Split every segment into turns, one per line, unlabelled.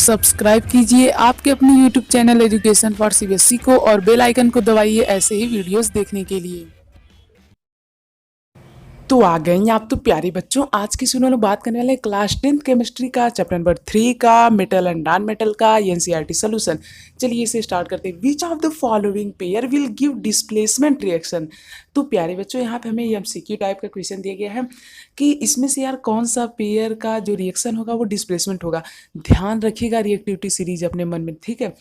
Subscribe कीजिए आपके अपने YouTube channel education for CBSE को और बेल आइकन को दबाइए ऐसे ही वीडियोस देखने के लिए। तो आ गए हैं आप तो प्यारे बच्चों, आज की सुनो बात करने वाले क्लास 10th केमिस्ट्री का चैप्टर नंबर 3 का मेटल एंड नॉन मेटल का एनसीईआरटी सोल्यूशन। चलिए इसे स्टार्ट करते हैं। Which of the following pair will give displacement reaction. तो प्यारे बच्चों यहाँ पे हमें एमसीक्यू टाइप का क्वेश्चन दिया गया है कि इसमें से यार कौन सा पेयर का जो रिएक्शन होगा वो डिस्प्लेसमेंट होगा। ध्यान रखिएगा रिएक्टिविटी सीरीज अपने मन में, ठीक है।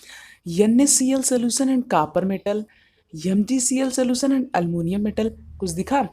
NaCl solution and copper metal, MgCl solution and aluminium metal, कुछ दिखा,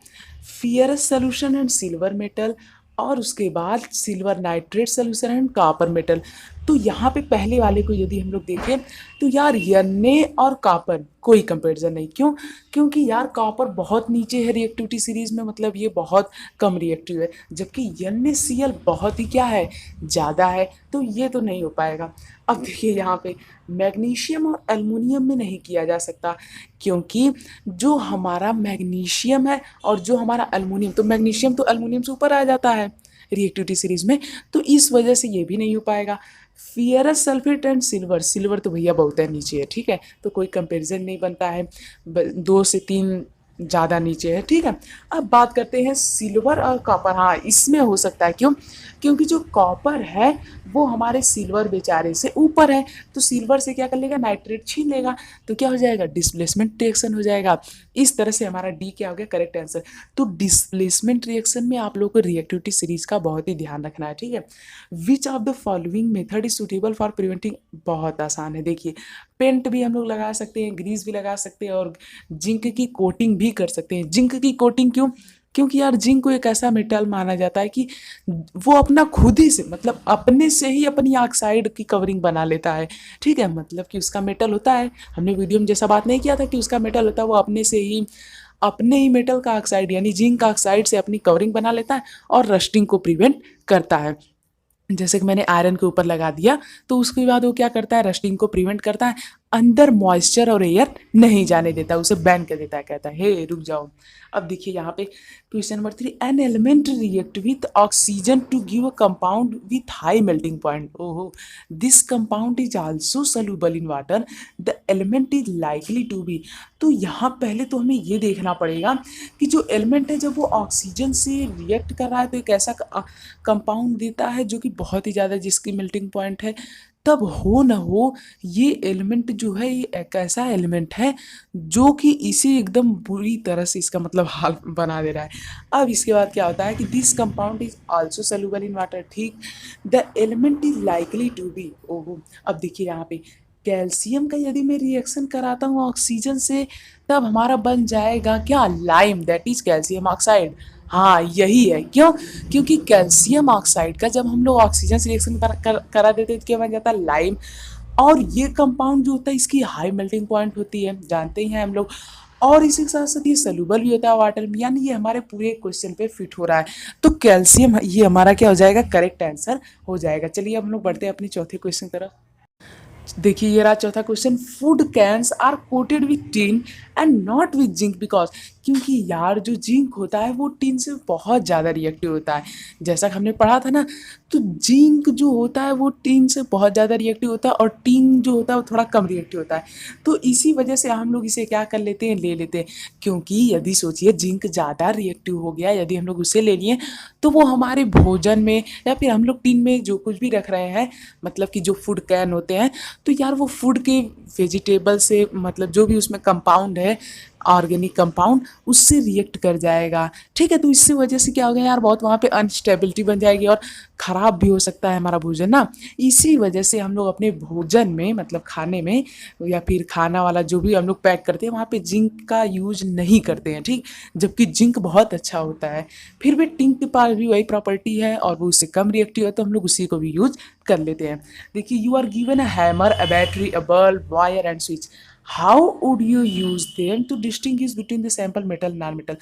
fierce solution and silver metal, और उसके बाद silver nitrate solution and copper metal. तो यहाँ पे पहले वाले को यदि हम लोग देखें तो यार Na और कॉपर कोई कंपैरिजन नहीं। क्यों? क्योंकि यार कॉपर बहुत नीचे है रिएक्टिविटी सीरीज में, मतलब ये बहुत कम रिएक्टिव है, जबकि NaCl बहुत ही क्या है, ज़्यादा है, तो ये तो नहीं हो पाएगा। अब देखिए यहाँ पे मैग्नीशियम और एल्युमिनियम में नहीं किया जा सकता, क्योंकि जो हमारा मैग्नीशियम है और जो हमारा एल्युमिनियम, तो मैग्नीशियम तो एल्युमिनियम से ऊपर आ जाता है रिएक्टिविटी सीरीज में, तो इस वजह से ये भी नहीं हो पाएगा। Fierce sulphate and silver, silver तो भैया बहुत है नीचे है, ठीक है, तो कोई कंपैरिजन नहीं बनता है, 2 से 3 ज़्यादा नीचे है, ठीक है। अब बात करते हैं सिल्वर और कॉपर। हाँ, इसमें हो सकता है। क्यों? क्योंकि जो कॉपर है वो हमारे सिल्वर बेचारे से ऊपर है, तो सिल्वर से क्या कर लेगा, नाइट्रेट छीन लेगा, तो क्या हो जाएगा, डिस्प्लेसमेंट रिएक्शन हो जाएगा। इस तरह से हमारा डी क्या हो गया, करेक्ट आंसर। तो डिस्प्लेसमेंट रिएक्शन में आप लोगों को रिएक्टिविटी सीरीज का बहुत ही ध्यान रखना है, ठीक है। Which of the following method is suitable for preventing, बहुत आसान है। देखिए पेंट भी हम लोग लगा सकते हैं, ग्रीस भी लगा सकते हैं, और जिंक की कोटिंग भी कर सकते हैं। जिंक की कोटिंग क्यों? क्योंकि यार जिंक को एक ऐसा मेटल माना जाता है कि वो अपना खुद ही से, मतलब अपने से ही अपनी ऑक्साइड की कवरिंग बना लेता है, ठीक है। मतलब कि उसका मेटल होता है, हमने वीडियो में जैसा बात नहीं किया था कि उसका मेटल होता है, वो अपने ही मेटल का ऑक्साइड यानी जिंक ऑक्साइड से अपनी कवरिंग बना लेता है और रस्टिंग को प्रिवेंट करता है। जैसे कि मैंने आयरन के ऊपर लगा दिया, तो उसके बाद वो क्या करता है, रस्टिंग को प्रिवेंट करता है, अंदर मॉइस्चर और एयर नहीं जाने देता, उसे बैन कर देता है, कहता है हे रुक जाओ। अब देखिए यहाँ पे question number 3, an element react with oxygen to give a compound with high melting point. ओहो, this compound is also soluble in water, the element is likely to be. तो यहाँ पहले तो हमें ये देखना पड़ेगा कि जो एलिमेंट है जब वो ऑक्सीजन से रिएक्ट कर रहा है तो एक ऐसा कंपाउंड देता है जो कि बहुत ही ज़्यादा, जिसकी मेल्टिंग पॉइंट है, तब हो न हो ये एलिमेंट जो है ये एक ऐसा एलिमेंट है जो कि इसे एकदम बुरी तरह से इसका मतलब हाल बना दे रहा है। अब इसके बाद क्या होता है कि this compound is also soluble in water, ठीक, the element is likely to be. ओहो, अब देखिए यहाँ पे कैल्शियम का यदि मैं रिएक्शन कराता हूँ ऑक्सीजन से, तब हमारा बन जाएगा क्या, lime, that is calcium oxide. हाँ यही है। क्यों? क्योंकि कैल्शियम ऑक्साइड का जब हम लोग ऑक्सीजन से रिएक्शन करा देते हैं तो क्या बन जाता है, लाइम। और ये कंपाउंड जो होता है इसकी हाई मेल्टिंग पॉइंट होती है, जानते ही हैं हम लोग, और इसी के साथ साथ ये सॉल्युबल भी होता है वाटर में, यानी ये हमारे पूरे क्वेश्चन पे फिट हो रहा है। तो कैल्शियम ये हमारा क्या हो जाएगा, करेक्ट आंसर हो जाएगा। चलिए अब हम लोग बढ़ते हैं अपनी चौथे क्वेश्चन की तरफ। देखिए ये रहा चौथा question, food cans are coated with tin and not with zinc because, क्योंकि यार जो जिंक होता है वो टिन से बहुत ज़्यादा रिएक्टिव होता है, जैसा कि हमने पढ़ा था ना। तो जिंक जो होता है वो टिन से बहुत ज़्यादा रिएक्टिव होता है और टिन जो होता है वो थोड़ा कम रिएक्टिव होता है, तो इसी वजह से हम लोग इसे क्या कर लेते हैं, ले लेते हैं। क्योंकि यदि सोचिए जिंक ज़्यादा रिएक्टिव हो गया, यदि हम लोग उसे ले लिए तो वो हमारे भोजन में या फिर हम लोग टिन में जो कुछ भी रख रहे हैं, मतलब कि जो फूड कैन होते हैं, तो यार वो फूड के वेजिटेबल से, मतलब जो भी उसमें कंपाउंड है ऑर्गेनिक कंपाउंड, उससे रिएक्ट कर जाएगा, ठीक है। तो इससे वजह से क्या हो गया यार, बहुत वहाँ पे अनस्टेबिलिटी बन जाएगी और ख़राब भी हो सकता है हमारा भोजन ना। इसी वजह से हम लोग अपने भोजन में, मतलब खाने में या फिर खाना वाला जो भी हम लोग पैक करते हैं वहाँ पे जिंक का यूज नहीं करते हैं, ठीक। जबकि जिंक बहुत अच्छा होता है, फिर भी टिंक के पास भी वही प्रॉपर्टी है और वो उससे कम रिएक्टिव है, तो हम लोग उसी को भी यूज कर लेते हैं। देखिए you are given a hammer, a battery, a bulb, wire and switch, how would you use them to distinguish between the sample metal non metal.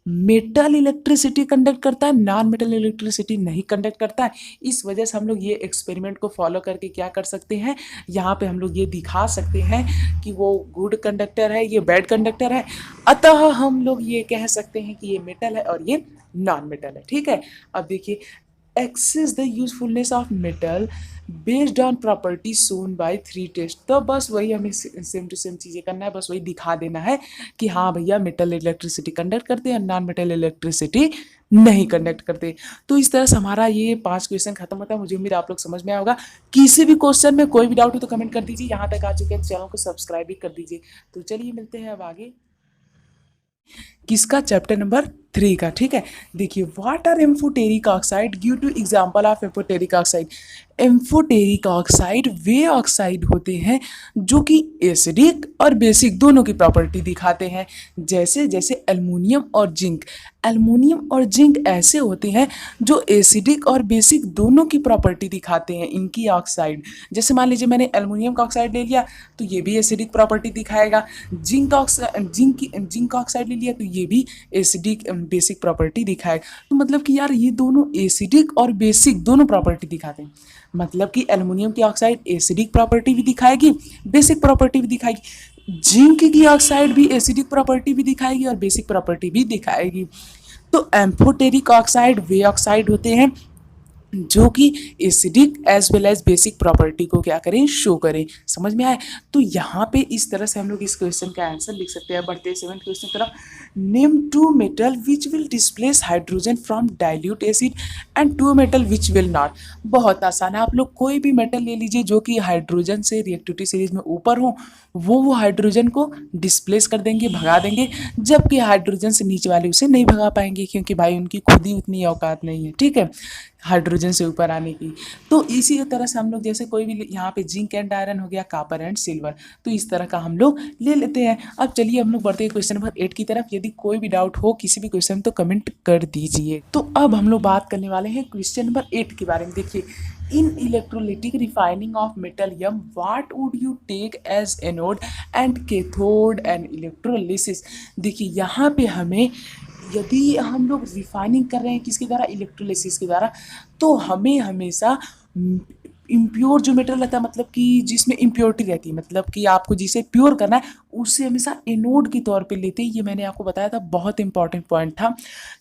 Metal electricity conduct करता है, नॉन मेटल इलेक्ट्रिसिटी नहीं conduct करता है। इस वजह से हम लोग ये एक्सपेरिमेंट को फॉलो करके क्या कर सकते हैं, यहाँ पे हम लोग ये दिखा सकते हैं कि वो गुड कंडक्टर है, ये बैड कंडक्टर है, अतः हम लोग ये कह सकते हैं कि ये मेटल है और ये नॉन मेटल है, ठीक है। अब देखिए assess the usefulness of metal based on property shown by 3 test. तो बस वही हमें सेम टू सेम चीज़ें करना है, बस वही दिखा देना है कि हाँ भैया मेटल इलेक्ट्रिसिटी कंडक्ट करते हैं, नॉन मेटल इलेक्ट्रिसिटी नहीं कंडक्ट करते। तो इस तरह से हमारा ये 5 क्वेश्चन खत्म होता है। मुझे उम्मीद आप लोग समझ में आया होगा। किसी भी क्वेश्चन में कोई भी डाउट हो तो कमेंट कर दीजिए। यहाँ तक आ चुके हैं चैनल को सब्सक्राइब भी कर दीजिए। तो चलिए मिलते हैं अब आगे किसका, चैप्टर नंबर 3 का। ठीक है, देखिए what are amphoteric oxide, give two example of amphoteric oxide. Amphoteric oxide वे ऑक्साइड होते हैं जो कि एसिडिक और बेसिक दोनों की प्रॉपर्टी दिखाते हैं। जैसे जैसे एल्युमिनियम और जिंक। एल्युमिनियम और जिंक ऐसे होते हैं जो एसिडिक और बेसिक दोनों की प्रॉपर्टी दिखाते हैं इनकी ऑक्साइड। जैसे मान लीजिए मैंने एल्युमिनियम का ऑक्साइड ले लिया तो ये भी एसिडिक प्रॉपर्टी दिखाएगा। जिंक ऑक्साइड ले लिया तो ये भी एसिडिक बेसिक प्रॉपर्टी दिखाएगा। तो मतलब कि यार ये दोनों एसिडिक और बेसिक दोनों प्रॉपर्टी दिखाते हैं। मतलब कि एल्युमिनियम की ऑक्साइड एसिडिक प्रॉपर्टी भी दिखाएगी, बेसिक प्रॉपर्टी भी दिखाएगी। जिंक की ऑक्साइड भी एसिडिक प्रॉपर्टी भी दिखाएगी और बेसिक प्रॉपर्टी भी दिखाएगी। तो एम्फोटेरिक ऑक्साइड वे ऑक्साइड होते हैं जो कि acidic as well as basic property को क्या करें, शो करें। समझ में आए? तो यहाँ पे इस तरह से हम लोग इस क्वेश्चन का आंसर लिख सकते हैं। बढ़ते हैं 7th क्वेश्चन की तरफ। Name 2 metal which will displace hydrogen from dilute acid and 2 metal which will not. बहुत आसान है, आप लोग कोई भी मेटल ले लीजिए जो कि हाइड्रोजन से रिएक्टिविटी सीरीज में ऊपर हो, वो हाइड्रोजन को डिस्प्लेस कर देंगे, भगा देंगे, जबकि हाइड्रोजन से नीचे वाले उसे नहीं भगा पाएंगे क्योंकि भाई उनकी खुद ही उतनी औकात नहीं है। ठीक है, हाइड्रोजन से ऊपर आने की। तो इसी तरह से हम लोग जैसे कोई भी यहाँ पे जिंक एंड आयरन हो गया, कॉपर एंड सिल्वर, तो इस तरह का हम लोग ले लेते हैं। अब चलिए हम लोग बढ़ते हैं क्वेश्चन नंबर 8 की तरफ। यदि कोई भी डाउट हो किसी भी क्वेश्चन में तो कमेंट कर दीजिए। तो अब हम लोग बात करने वाले हैं क्वेश्चन नंबर 8 के बारे में। देखिए, in electrolytic refining of metal M what would you take as anode and cathode and electrolysis. देखिए यहाँ पे हमें, यदि हम लोग रिफाइनिंग कर रहे हैं किसके द्वारा, इलेक्ट्रोलिसिस के द्वारा, तो हमें हमेशा इम्प्योर जो मेटल रहता है, मतलब कि जिसमें इम्प्योरिटी रहती है, मतलब कि आपको जिसे प्योर करना है उसे हमेशा एनोड के तौर पे लेते हैं। ये मैंने आपको बताया था, बहुत इंपॉर्टेंट पॉइंट था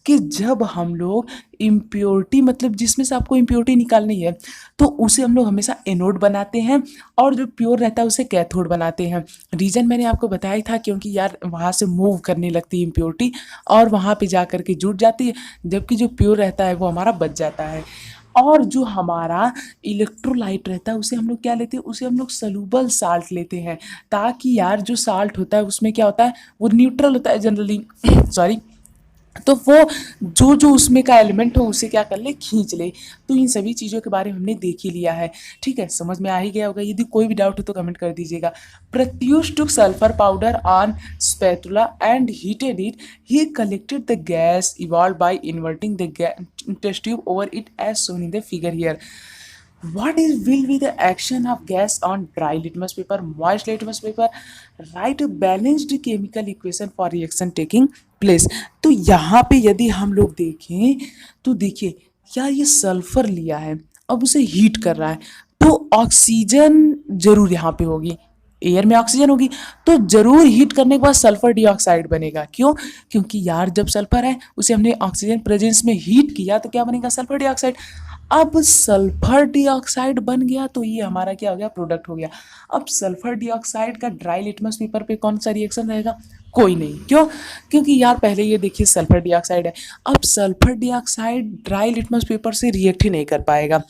कि जब हम लोग इम्प्योरिटी, मतलब जिसमें से आपको इम्प्योरिटी निकालनी है, तो उसे हम लोग हमेशा एनोड बनाते हैं और जो प्योर रहता है उसे कैथोड बनाते हैं। रीज़न मैंने आपको बताया ही था, क्योंकि यार वहाँ से मूव करने लगती है इम्प्योरिटी और वहाँ पे जा कर के जुट जाती है, जबकि जो प्योर रहता है वो हमारा बच जाता है। और जो हमारा इलेक्ट्रोलाइट रहता है उसे हम लोग क्या लेते हैं, उसे हम लोग सलूबल साल्ट लेते हैं, ताकि यार जो साल्ट होता है उसमें क्या होता है, वो न्यूट्रल होता है जनरली सॉरी, तो वो जो जो उसमें का एलिमेंट हो उसे क्या कर ले, खींच ले। तो इन सभी चीज़ों के बारे में हमने देख ही लिया है। ठीक है, समझ में आ ही गया होगा। यदि कोई भी डाउट हो तो कमेंट कर दीजिएगा। Pratyush took sulphur powder on spatula and heated it, he collected the gas evolve by inverting the test tube over it as shown in the figure here. What is will be the action of gas on dry litmus paper, moist litmus paper? Write a balanced chemical equation for reaction taking place. तो यहाँ पे यदि हम लोग देखें तो देखिए यार, ये सल्फर लिया है, अब उसे हीट कर रहा है, तो ऑक्सीजन जरूर यहाँ पे होगी, एयर में ऑक्सीजन होगी, तो जरूर हीट करने के बाद सल्फर डाइऑक्साइड बनेगा। क्यों? क्योंकि यार जब सल्फर है उसे हमने ऑक्सीजन प्रेजेंस में हीट किया तो क्या बनेगा, सल्फर डाइऑक्साइड। अब सल्फर डाइऑक्साइड बन गया तो ये हमारा क्या हो गया, प्रोडक्ट हो गया। अब सल्फर डाइऑक्साइड का ड्राई लिटमस पेपर पे कौन सा रिएक्शन रहेगा, कोई नहीं। क्यों? क्योंकि यार पहले ये देखिए सल्फर डाइऑक्साइड है, अब sulphur dioxide dry litmus paper से रिएक्ट ही नहीं कर पाएगा।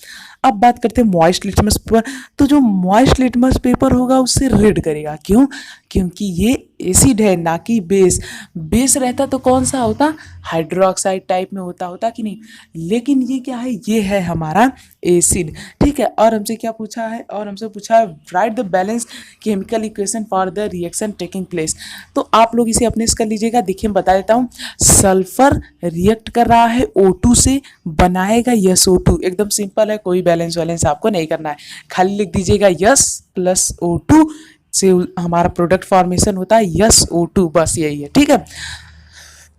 अब बात करते हैं मॉइस्ट लिटमस पेपर, तो जो मॉइस्ट लिटमस पेपर होगा उससे रेड करेगा। क्यों? क्योंकि ये एसिड है ना कि बेस। बेस रहता तो कौन सा होता, हाइड्रोक्साइड टाइप में होता कि नहीं, लेकिन ये क्या है, ये है हमारा एसिड। ठीक है, और हमसे क्या पूछा है, और हमसे पूछा है right the balance chemical equation for the reaction taking place. तो आप लोग इसे अपने से कर लीजिएगा। देखिए मैं बता देता हूँ, सल्फर रिएक्ट कर रहा है O2 से, बनाएगा SO2। एकदम सिंपल है, कोई बैलेंस वैलेंस आपको नहीं करना है, खाली लिख दीजिएगा यस प्लस O2 से हमारा प्रोडक्ट फॉर्मेशन होता है SO2, बस यही है। ठीक है,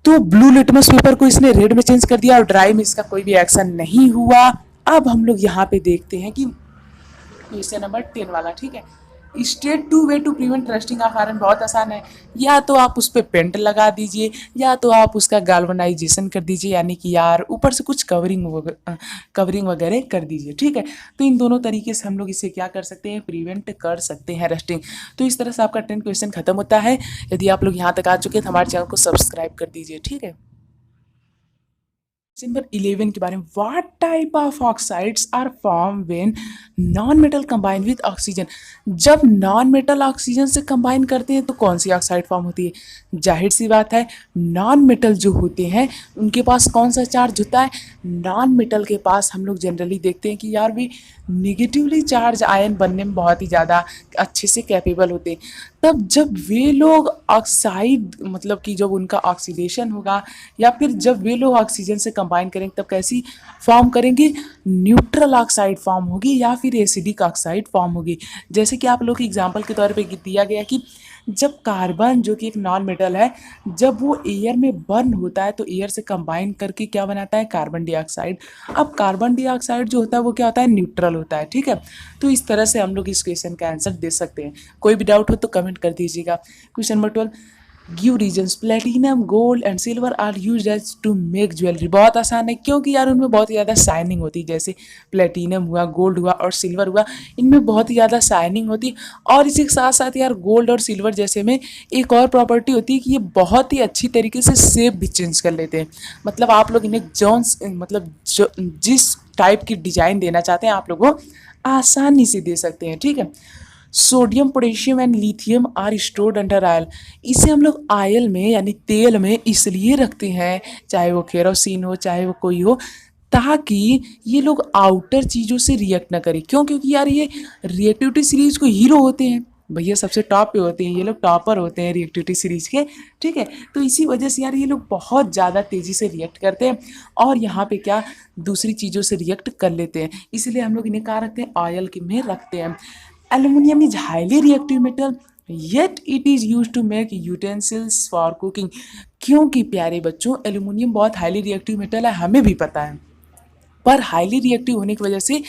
तो ब्लू लिटमस पेपर को इसने रेड में चेंज कर दिया और ड्राई में इसका कोई भी एक्शन नहीं हुआ। अब हम लोग यहाँ पे देखते हैं कि क्वेश्चन नंबर 10 वाला। ठीक है, straight two way to prevent rusting of iron बहुत आसान है। या तो आप उस पर पेंट लगा दीजिए, या तो आप उसका गाल्वनाइजेशन कर दीजिए, यानी कि यार ऊपर से कुछ कवरिंग वगैरह कर दीजिए, ठीक है। तो इन दोनों तरीके से हम लोग इसे क्या कर सकते हैं, प्रिवेंट कर सकते हैं रस्टिंग। तो इस तरह से आपका 10 क्वेश्चन खत्म होता है। यदि आप लोग यहाँ तक आ चुके हैं तो हमारे चैनल को सब्सक्राइब कर दीजिए, ठीक है। नंबर 11 के बारे में, what type of oxides are form when non metal combine with oxygen. जब नॉन मेटल ऑक्सीजन से कंबाइन करते हैं तो कौन सी ऑक्साइड फॉर्म होती है। जाहिर सी बात है, नॉन मेटल जो होते हैं उनके पास कौन सा चार्ज होता है। नॉन मेटल के पास हम लोग जनरली देखते हैं कि यार भी निगेटिवली चार्ज आयन बनने में बहुत ही ज़्यादा अच्छे से कैपेबल होते हैं। तब जब वे लोग ऑक्साइड मतलब कि जब उनका ऑक्सीडेशन होगा, या फिर जब वे लोग ऑक्सीजन से कंबाइन करेंगे तब कैसी फॉर्म करेंगे, न्यूट्रल ऑक्साइड फॉर्म होगी या फिर एसिडिक ऑक्साइड फॉर्म होगी। जैसे कि आप लोग के एग्जांपल के तौर पे दिया गया कि जब कार्बन जो कि एक नॉन मेटल है, जब वो एयर में बर्न होता है तो एयर से कंबाइन करके क्या बनाता है, कार्बन डाइऑक्साइड। अब कार्बन डाइऑक्साइड जो होता है वो क्या होता है, न्यूट्रल होता है, ठीक है। तो इस तरह से हम लोग इस क्वेश्चन का आंसर दे सकते हैं। कोई भी डाउट हो तो कमेंट कर दीजिएगा। Question number 12, give reasons platinum gold and silver are use as to make jewellery. बहुत आसान है, क्योंकि यार उनमें बहुत ही ज़्यादा शाइनिंग होती है। जैसे प्लेटिनम हुआ, गोल्ड हुआ और सिल्वर हुआ, इनमें बहुत ही ज़्यादा शाइनिंग होती है। और इसी के साथ साथ यार गोल्ड और सिल्वर जैसे में एक और प्रॉपर्टी होती है कि ये बहुत ही अच्छी तरीके से शेप भी चेंज कर लेते हैं। मतलब आप लोग इन्हें जिस टाइप की डिजाइन देना चाहते हैं आप लोग वो आसानी से दे सकते हैं, ठीक है। Sodium potassium and lithium are stored under oil. इसे हम लोग आयल में यानी तेल में इसलिए रखते हैं, चाहे वो केरोसिन हो चाहे वो कोई हो, ताकि ये लोग आउटर चीज़ों से रिएक्ट ना करें। क्यों, क्योंकि यार ये रिएक्टिविटी सीरीज को हीरो होते हैं भैया, सबसे टॉप पे होते हैं ये लोग, टॉपर होते हैं रिएक्टिविटी सीरीज के, ठीक है। तो इसी वजह से यार ये लोग बहुत ज़्यादा तेज़ी से रिएक्ट करते हैं और यहाँ पे क्या दूसरी चीज़ों से रिएक्ट कर लेते हैं, इसलिए हम लोग इन्हें कहाँ रखते हैं, ऑयल के में रखते हैं। Aluminium is highly reactive metal, yet it is used to make utensils for cooking। क्योंकि प्यारे बच्चों एल्यूमिनियम बहुत हाईली रिएक्टिव मेटल है, हमें भी पता है, पर हाईली रिएक्टिव होने की वजह से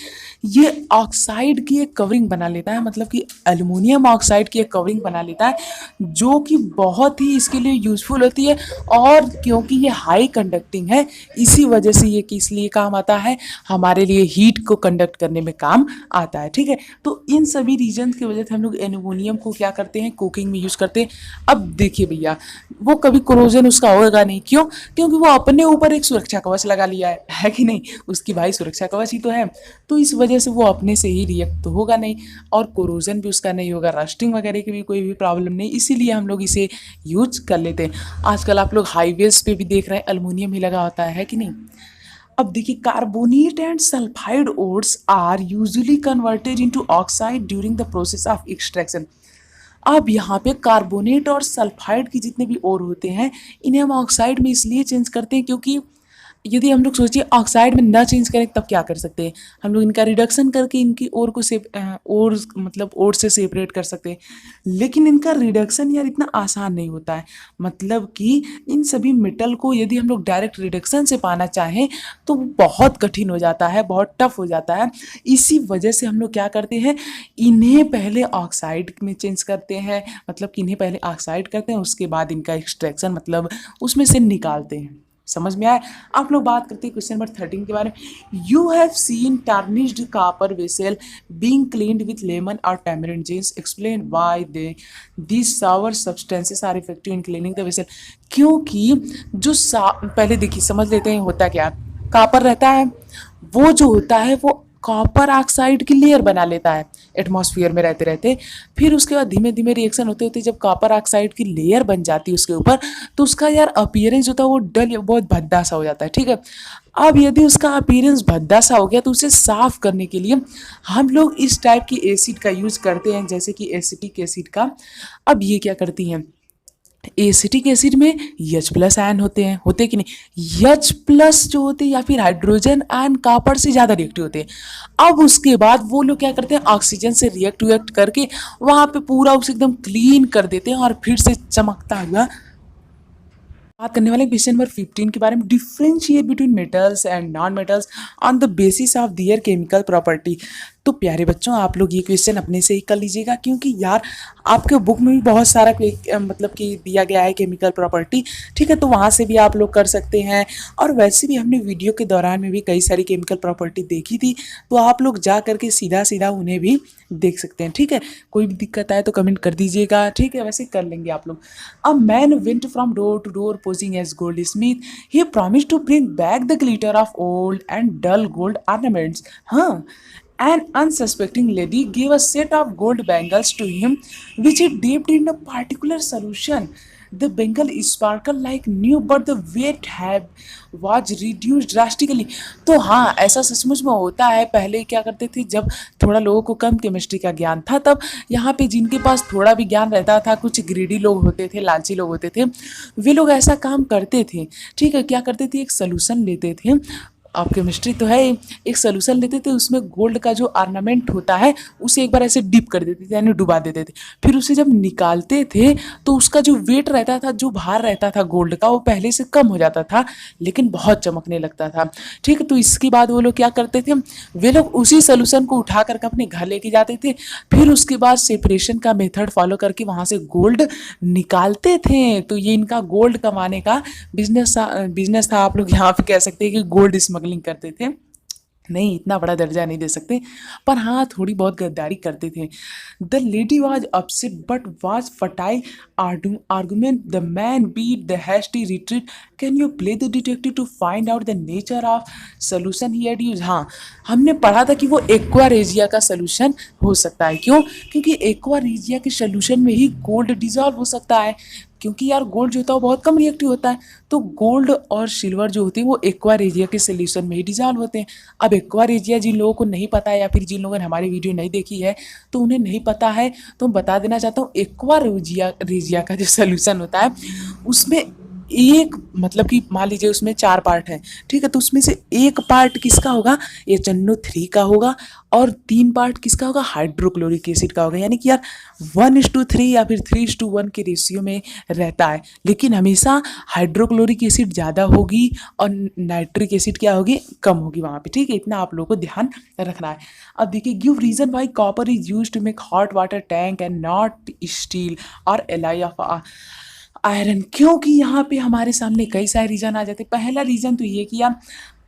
ये ऑक्साइड की एक कवरिंग बना लेता है, मतलब कि एल्युमिनियम ऑक्साइड की एक कवरिंग बना लेता है, जो कि बहुत ही इसके लिए यूज़फुल होती है। और क्योंकि ये हाई कंडक्टिंग है, इसी वजह से ये किस लिए काम आता है, हमारे लिए हीट को कंडक्ट करने में काम आता है, ठीक है। तो इन सभी रीजन की वजह से हम लोग एल्युमिनियम को क्या करते हैं, कुकिंग में यूज़ करते हैं। अब देखिए भैया, वो कभी कोरोजन उसका होगा नहीं, क्यों, क्योंकि वो अपने ऊपर एक सुरक्षा कवच लगा लिया है कि नहीं, उसकी भाई सुरक्षा कवच ही तो है। तो इस वजह से वो अपने से ही रिएक्ट तो होगा नहीं, और कोरोजन भी उसका नहीं होगा, रस्टिंग वगैरह की भी कोई भी प्रॉब्लम नहीं, इसीलिए हम लोग इसे यूज कर लेते हैं। आजकल आप लोग हाईवेज पे भी देख रहे हैं एल्युमिनियम ही लगा होता है कि नहीं। अब देखिए, carbonate and sulphide ores are usually converted into oxide during the process of extraction. अब यहाँ पे कार्बोनेट और सल्फाइड की जितने भी ओर होते हैं, इन्हें हम ऑक्साइड में इसलिए चेंज करते हैं क्योंकि यदि हम लोग सोचिए ऑक्साइड में ना चेंज करें तब क्या कर सकते हैं, हम लोग इनका रिडक्शन करके इनकी ओर को ओर मतलब ओर से सेपरेट कर सकते हैं। लेकिन इनका रिडक्शन यार इतना आसान नहीं होता है, मतलब कि इन सभी मेटल को यदि हम लोग डायरेक्ट रिडक्शन से पाना चाहें तो बहुत कठिन हो जाता है, बहुत टफ हो जाता है। इसी वजह से हम लोग क्या करते हैं, इन्हें पहले ऑक्साइड में चेंज करते हैं, मतलब कि इन्हें पहले ऑक्साइड करते हैं, उसके बाद इनका एक्सट्रैक्शन मतलब उसमें से निकालते हैं। समझ में आया। आप लोग बात करते हैं क्वेश्चन नंबर 13 के बारे में। You have seen tarnished copper vessel being cleaned with lemon और tamarind jeans, explain why they this sour substances are effective in cleaning the vessel. क्योंकि जो पहले देखिए समझ लेते हैं होता क्या, कॉपर रहता है, वो जो होता है वो कॉपर ऑक्साइड की लेयर बना लेता है एटमॉस्फेयर में रहते रहते। फिर उसके बाद धीमे धीमे रिएक्शन होते होते जब कॉपर ऑक्साइड की लेयर बन जाती है उसके ऊपर, तो उसका यार अपीयरेंस होता है वो डल बहुत भद्दा सा हो जाता है, ठीक है। अब यदि उसका अपीयरेंस भद्दा सा हो गया तो उसे साफ करने के लिए हम लोग इस टाइप की एसिड का यूज करते हैं, जैसे कि एसिटिक एसिड का। अब ये क्या करती हैं, एसिटिक एसिड में H+ आयन होते कि नहीं, H+ जो होते हैं या फिर हाइड्रोजन आयन कॉपर से ज़्यादा रिएक्टिव होते हैं। अब उसके बाद वो लोग क्या करते हैं, ऑक्सीजन से रिएक्ट करके वहाँ पे पूरा उसे एकदम क्लीन कर देते हैं और फिर से चमकता हुआ। बात करने वाले क्वेश्चन नंबर 15 के बारे में, differentiate between metals and non metals on the basis of their chemical property. तो प्यारे बच्चों आप लोग ये क्वेश्चन अपने से ही कर लीजिएगा, क्योंकि यार आपके बुक में भी बहुत सारा मतलब कि दिया गया है केमिकल प्रॉपर्टी, ठीक है, तो वहाँ से भी आप लोग कर सकते हैं। और वैसे भी हमने वीडियो के दौरान में भी कई सारी केमिकल प्रॉपर्टी देखी थी, तो आप लोग जा करके सीधा सीधा उन्हें भी देख सकते हैं, ठीक है। कोई भी दिक्कत आए तो कमेंट कर दीजिएगा, ठीक है, वैसे कर लेंगे आप लोग। A man went from door to door posing as goldsmith, he promise to bring back the glitter of old and dull gold ornaments. हाँ, an unsuspecting lady gave a set of gold bangles to him, which he dipped in a particular solution. The bangle sparkled like new, but the weight was reduced drastically. तो हाँ, ऐसा सचमुच में होता है। पहले क्या करते थे, जब थोड़ा लोगों को कम केमिस्ट्री का ज्ञान था, तब यहाँ पे जिनके पास थोड़ा भी ज्ञान रहता था, कुछ ग्रीडी लोग होते थे, लालची लोग होते थे, वे लोग ऐसा काम करते थे, ठीक है। क्या करते थे, एक सोल्यूशन लेते थे, अब केमिस्ट्री तो है, एक सोल्यूशन लेते थे, उसमें गोल्ड का जो ऑर्नामेंट होता है उसे एक बार ऐसे डिप कर देते थे, यानी डुबा देते थे। फिर उसे जब निकालते थे तो उसका जो वेट रहता था, जो भार रहता था गोल्ड का, वो पहले से कम हो जाता था, लेकिन बहुत चमकने लगता था, ठीक है। तो इसके बाद वो लोग क्या करते थे, वे लोग उसी सोल्यूशन को उठा करके अपने घर लेके जाते थे, फिर उसके बाद सेपरेशन का मेथड फॉलो करके वहाँ से गोल्ड निकालते थे। तो ये इनका गोल्ड कमाने का बिजनेस था। आप लोग यहाँ पे कह सकते हैं कि गोल्ड स्मगलिंग करते थे, नहीं इतना बड़ा दर्जा नहीं दे सकते, पर हाँ थोड़ी बहुत गद्दारी करते थे। The lady was upset but was futile argument, the man beat the hasty retreat, can you play the detective to find out the nature of solution he had use. हाँ, हमने पढ़ा था कि वो एक्वा रेजिया का solution हो सकता है। क्यों? क्योंकि एक्वा रेजिया के सोल्यूशन में ही गोल्ड डिजॉल्व हो सकता है, क्योंकि यार गोल्ड जो होता है वो बहुत कम रिएक्टिव होता है। तो गोल्ड और सिल्वर जो होती है वो एक्वा रेजिया के सोल्यूशन में ही डिजॉल्व होते हैं। अब एक्वा रेजिया जिन लोगों को नहीं पता है, या फिर जिन लोगों ने हमारी वीडियो नहीं देखी है तो उन्हें नहीं पता है, तो बता देना चाहता हूँ, एक्वा रेजिया का जो सोल्यूशन होता है उसमें एक, मतलब कि मान लीजिए उसमें 4 पार्ट हैं, ठीक है, तो उसमें से एक पार्ट किसका होगा, HNO3 का होगा, और 3 पार्ट किसका होगा, हाइड्रोक्लोरिक एसिड का होगा। यानी कि यार 1:3 या फिर 3:1 के रेशियो में रहता है, लेकिन हमेशा हाइड्रोक्लोरिक एसिड ज़्यादा होगी और नाइट्रिक एसिड क्या होगी, कम होगी वहाँ पे, ठीक है। इतना आप लोगों को ध्यान रखना है। अब देखिए, give reason why copper is use to make hot water tank and not steel और एलाई ऑफ आयरन। क्योंकि यहाँ पे हमारे सामने कई सारे रीजन आ जाते हैं। पहला रीजन तो ये कि यार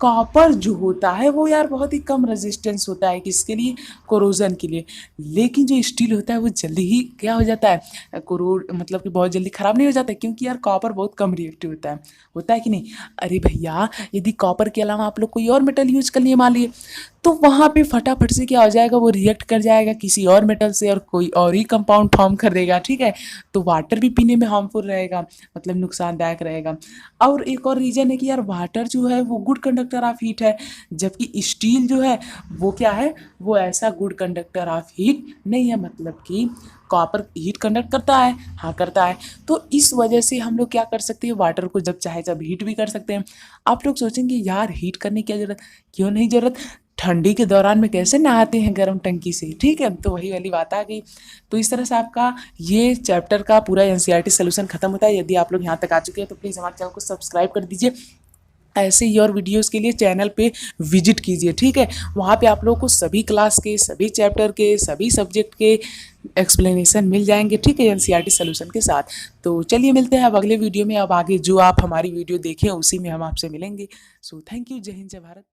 कॉपर जो होता है वो यार बहुत ही कम रेजिस्टेंस होता है, किसके लिए, कोरोजन के लिए, लेकिन जो स्टील होता है वो जल्दी ही क्या हो जाता है, मतलब कि बहुत जल्दी ख़राब नहीं हो जाता है, क्योंकि यार कॉपर बहुत कम रिएक्टिव होता है कि नहीं। अरे भैया, यदि कॉपर के अलावा आप लोग कोई और मेटल यूज कर लिए मान लिए, तो वहाँ पे फटाफट से क्या हो जाएगा, वो रिएक्ट कर जाएगा किसी और मेटल से और कोई और ही कंपाउंड फॉर्म कर देगा, ठीक है। तो वाटर भी पीने में हार्मफुल रहेगा, मतलब नुकसानदायक रहेगा। और एक और रीज़न है कि यार वाटर जो है वो गुड कंडक्टर ऑफ हीट है, जबकि स्टील जो है वो क्या है, वो ऐसा गुड कंडक्टर ऑफ हीट नहीं है। मतलब कि कॉपर हीट कंडक्ट करता है, हाँ करता है, तो इस वजह से हम लोग क्या कर सकते हैं, वाटर को जब चाहे जब हीट भी कर सकते हैं। आप लोग सोचेंगे यार हीट करने की क्या ज़रूरत, क्यों नहीं ज़रूरत, ठंडी के दौरान में कैसे नहाते हैं गर्म टंकी से, ठीक है। तो वही वाली बात आ गई। तो इस तरह से आपका ये चैप्टर का पूरा NCERT सोल्यूशन खत्म होता है। यदि आप लोग यहाँ तक आ चुके हैं तो प्लीज़ हमारे चैनल को सब्सक्राइब कर दीजिए। ऐसे ही और वीडियोस के लिए चैनल पे विजिट कीजिए, ठीक है। वहाँ पे आप लोगों को सभी क्लास के, सभी चैप्टर के, सभी सब्जेक्ट के एक्सप्लेनेशन मिल जाएंगे, ठीक है, NCERT सोल्यूशन के साथ। तो चलिए मिलते हैं अब अगले वीडियो में। अब आगे जो आप हमारी वीडियो देखें उसी में हम आपसे मिलेंगे। So thank you. जय हिंद, जय भारत।